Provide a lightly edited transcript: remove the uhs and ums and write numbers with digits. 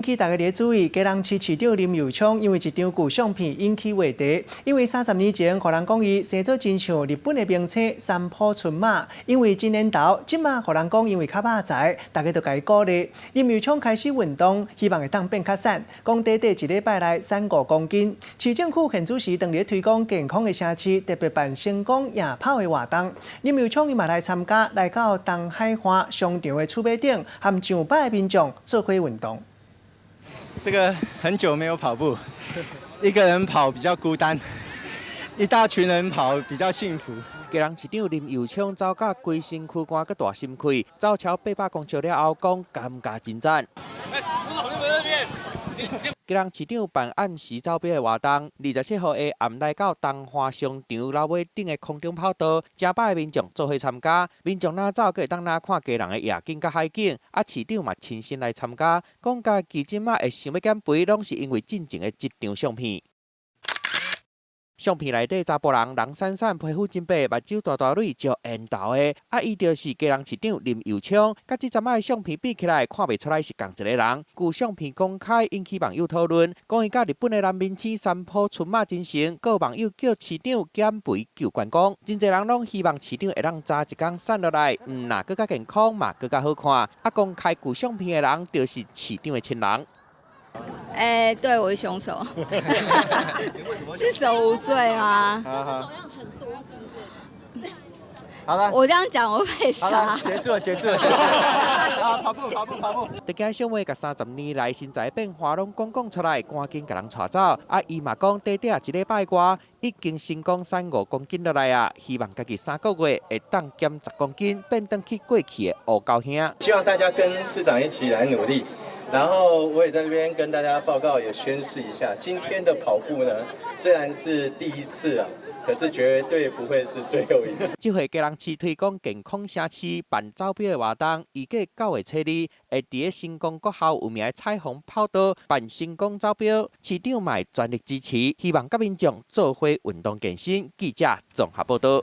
起大家咧注意，基隆市市长林右昌因为一张旧相片引起话题。因为30年前，互人讲伊生做真像日本的名车三浦春马。因为今年头，即马互人讲因为较肉财，大家就甲伊鼓励。林右昌开始运动，希望会当变较瘦，讲短短一礼拜内瘦5公斤。市政府现主时当日推广健康的城市，特别办成功夜跑的活动。林右昌伊嘛来参加，来到东海花商场的厝尾顶，和上百的民众做伙运动。这个很久没有跑步，一个人跑比较孤单，一大群人跑比较幸福。基隆市长林右昌走到规身躯汗，佮大心开，走超800公尺了后，讲感觉真赞。基隆市长办按时走标的活动，27号的暗来到东华商场楼尾顶的空中跑道，成百的民众做伙参加。民众哪走，佮会当哪看基隆的夜景佮海景。市长嘛亲身来参加，讲家己即马会想要减肥，拢是因为进前的一张相片。相片内底查甫人闪闪，皮肤真白，目睭大大蕊，足缘投的。伊就是基隆市长林右昌。甲这阵仔的相片比起来，看袂出来是同一个人。据相片公开，引起网友讨论，讲伊甲日本的男明星三浦春马真成，各网友叫市长减肥救关公。真侪人拢希望市长会让早一天瘦落来，若更加健康嘛，更加好看。公开旧相片的人，就是市长的亲人。对，我是凶手。是手无罪吗？好，很多是不是？好了，我这样讲我被杀。结束了。啊，跑步。大家想要甲30年来身材变化拢讲出来，赶紧甲人带走。伊嘛讲短短一礼拜外，已经成功瘦5公斤落来啊！希望家己3个月会当减10公斤，变回去过去的黑高兄。希望大家跟市长一起来努力。然后我也在这边跟大家报告，也宣示一下，今天的跑步呢，虽然是第一次啊，可是绝对不会是最后一次。这回基隆市推广健康城市办走标的活动，预计9月初2会伫成功国校有名的彩虹跑道办成功走标，市长嘛全力支持，希望甲民众做伙运动健身。记者综合报道。